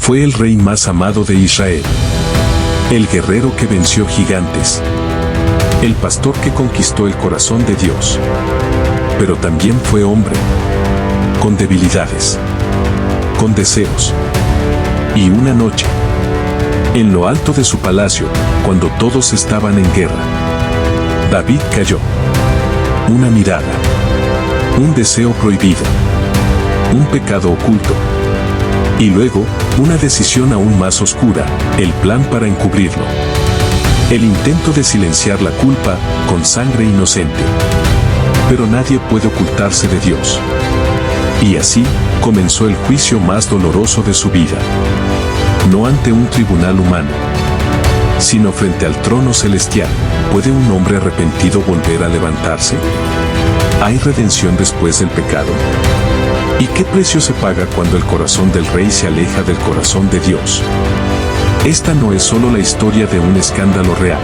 Fue el rey más amado de Israel. El guerrero que venció gigantes. El pastor que conquistó el corazón de Dios. Pero también fue hombre. Con debilidades. Con deseos. Y una noche, en lo alto de su palacio, cuando todos estaban en guerra, David cayó. Una mirada. Un deseo prohibido. Un pecado oculto. Y luego, una decisión aún más oscura, el plan para encubrirlo. El intento de silenciar la culpa con sangre inocente. Pero nadie puede ocultarse de Dios. Y así, comenzó el juicio más doloroso de su vida. No ante un tribunal humano, sino frente al trono celestial. ¿Puede un hombre arrepentido volver a levantarse? ¿Hay redención después del pecado? ¿Y qué precio se paga cuando el corazón del rey se aleja del corazón de Dios? Esta no es solo la historia de un escándalo real.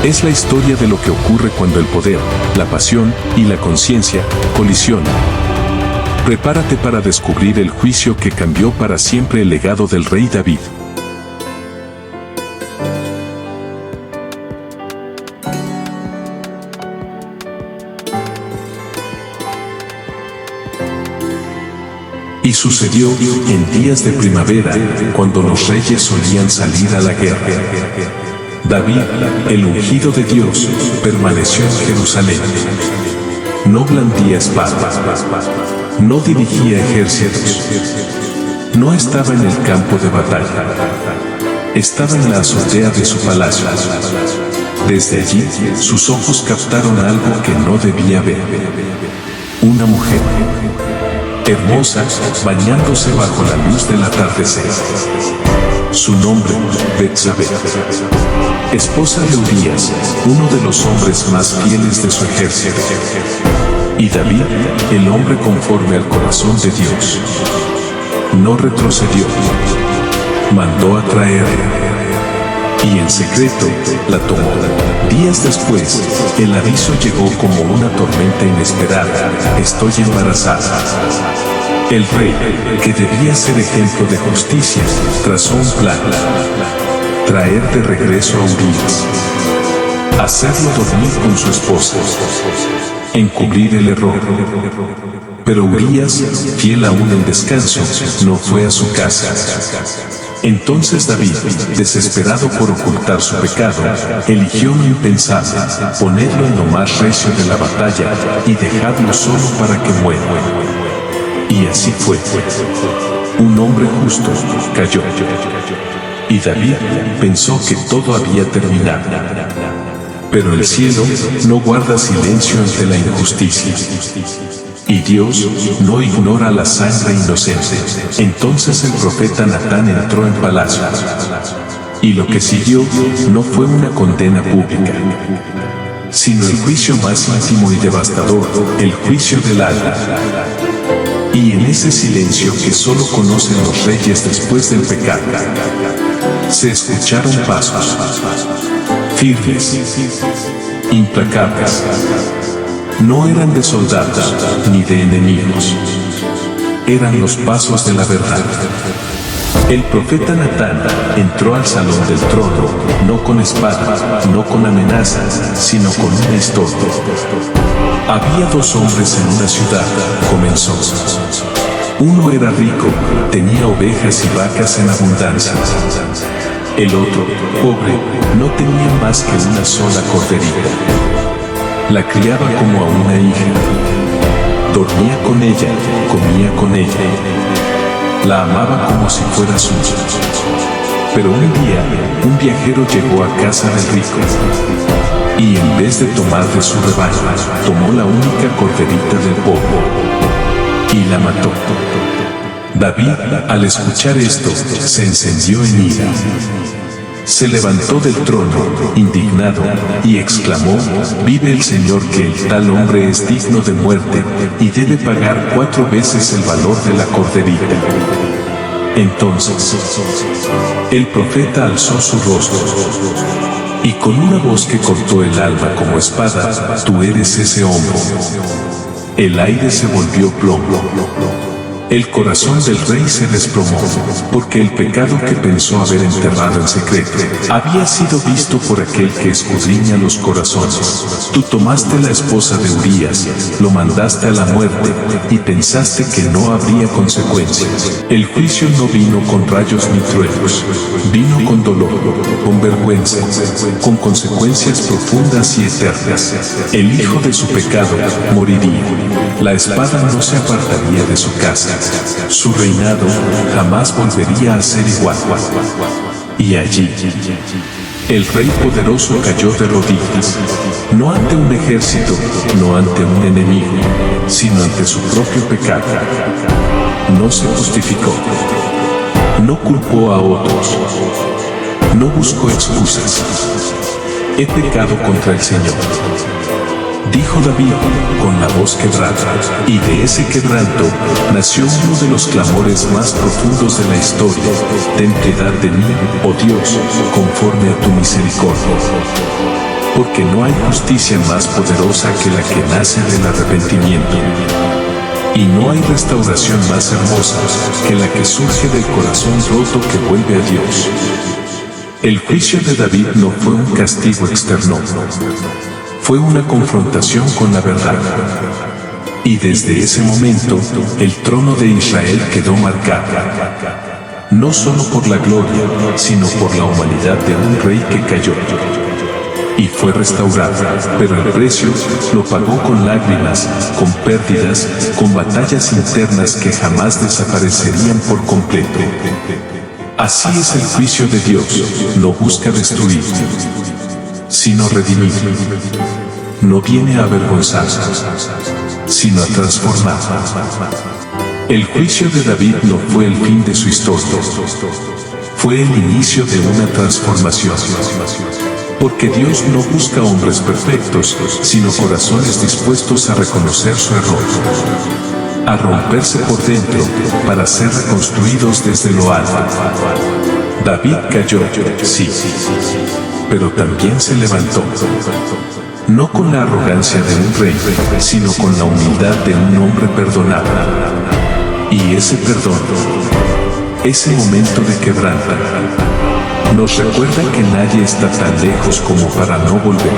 Es la historia de lo que ocurre cuando el poder, la pasión y la conciencia colisionan. Prepárate para descubrir el juicio que cambió para siempre el legado del rey David. Y sucedió en días de primavera, cuando los reyes solían salir a la guerra. David, el ungido de Dios, permaneció en Jerusalén. No blandía espada. No dirigía ejércitos. No estaba en el campo de batalla. Estaba en la azotea de su palacio. Desde allí, sus ojos captaron algo que no debía ver. Una mujer hermosa, bañándose bajo la luz del atardecer. Su nombre, Betsabé, esposa de Urías, uno de los hombres más fieles de su ejército. Y David, el hombre conforme al corazón de Dios, no retrocedió. Mandó a traerla. Y en secreto, la tomó. Días después, el aviso llegó como una tormenta inesperada: estoy embarazada. El rey, que debía ser ejemplo de justicia, trazó un plan: traer de regreso a Urías, hacerlo dormir con su esposa, encubrir el error. Pero Urías, fiel aún en descanso, no fue a su casa. Entonces David, desesperado por ocultar su pecado, eligió lo impensable: ponerlo en lo más recio de la batalla y dejarlo solo para que muera. Y así fue. Un hombre justo cayó. Y David pensó que todo había terminado. Pero el cielo no guarda silencio ante la injusticia. Y Dios no ignora la sangre inocente. Entonces el profeta Natán entró en palacio. Y lo que siguió no fue una condena pública, sino el juicio más íntimo y devastador, el juicio del alma. Y en ese silencio que solo conocen los reyes después del pecado, se escucharon pasos, firmes, implacables. No eran de soldados ni de enemigos. Eran los pasos de la verdad. El profeta Natán entró al salón del trono, no con espada, no con amenazas, sino con una historia. Había dos hombres en una ciudad, comenzó. Uno era rico, tenía ovejas y vacas en abundancia. El otro, pobre, no tenía más que una sola corderita. La criaba como a una hija. Dormía con ella, comía con ella. La amaba como si fuera suya. Pero un día, un viajero llegó a casa del rico. Y en vez de tomar de su rebaño, tomó la única corderita del pobre y la mató. David, al escuchar esto, se encendió en ira. Se levantó del trono, indignado, y exclamó: vive el Señor que el tal hombre es digno de muerte, y debe pagar 4 veces el valor de la corderita. Entonces, el profeta alzó su rostro, y con una voz que cortó el alma como espada: tú eres ese hombre. El aire se volvió plomo. El corazón del rey se desplomó, porque el pecado que pensó haber enterrado en secreto había sido visto por aquel que escudriña los corazones. Tú tomaste la esposa de Urías, lo mandaste a la muerte, y pensaste que no habría consecuencias. El juicio no vino con rayos ni truenos, vino con dolor, con vergüenza, con consecuencias profundas y eternas. El hijo de su pecado moriría. La espada no se apartaría de su casa. Su reinado jamás volvería a ser igual. Y allí, el rey poderoso cayó de rodillas, no ante un ejército, no ante un enemigo, sino ante su propio pecado. No se justificó, no culpó a otros, no buscó excusas. He pecado contra el Señor, dijo David con la voz quebrada, y de ese quebranto nació uno de los clamores más profundos de la historia: ten piedad de mí, oh Dios, conforme a tu misericordia. Porque no hay justicia más poderosa que la que nace del arrepentimiento, y no hay restauración más hermosa que la que surge del corazón roto que vuelve a Dios. El juicio de David no fue un castigo externo, fue una confrontación con la verdad. Y desde ese momento, el trono de Israel quedó marcado, no solo por la gloria, sino por la humanidad de un rey que cayó. Y fue restaurado, pero el precio lo pagó con lágrimas, con pérdidas, con batallas internas que jamás desaparecerían por completo. Así es el juicio de Dios: no busca destruir, sino redimir. No viene a avergonzar, sino a transformar. El juicio de David no fue el fin de su historia, fue el inicio de una transformación. Porque Dios no busca hombres perfectos, sino corazones dispuestos a reconocer su error, a romperse por dentro, para ser reconstruidos desde lo alto. David cayó, sí, pero también se levantó. No con la arrogancia de un rey, sino con la humildad de un hombre perdonado. Y ese perdón, ese momento de quebranto, nos recuerda que nadie está tan lejos como para no volver.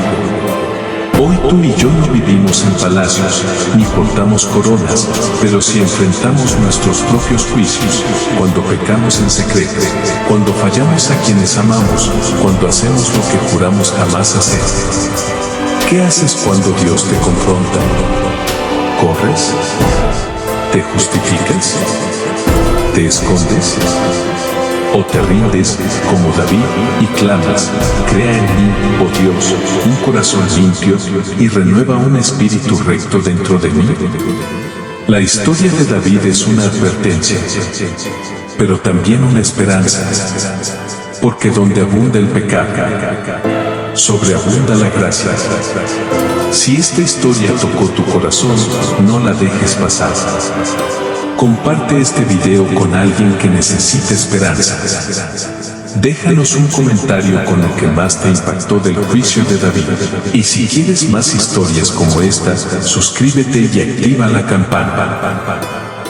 Hoy tú y yo no vivimos en palacios, ni portamos coronas, pero si enfrentamos nuestros propios juicios, cuando pecamos en secreto, cuando fallamos a quienes amamos, cuando hacemos lo que juramos jamás hacer. ¿Qué haces cuando Dios te confronta? ¿Corres? ¿Te justificas? ¿Te escondes? ¿O te rindes, como David, y clamas: crea en mí, oh Dios, un corazón limpio, y renueva un espíritu recto dentro de mí? La historia de David es una advertencia, pero también una esperanza, porque donde abunda el pecado, sobreabunda la gracia. Si esta historia tocó tu corazón, no la dejes pasar. Comparte este video con alguien que necesite esperanza. Déjanos un comentario con lo que más te impactó del juicio de David. Y si quieres más historias como esta, suscríbete y activa la campana.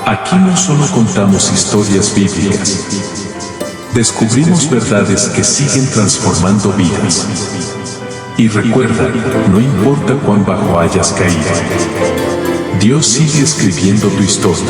Aquí no solo contamos historias bíblicas, descubrimos verdades que siguen transformando vidas. Y recuerda, no importa cuán bajo hayas caído, Dios sigue escribiendo tu historia.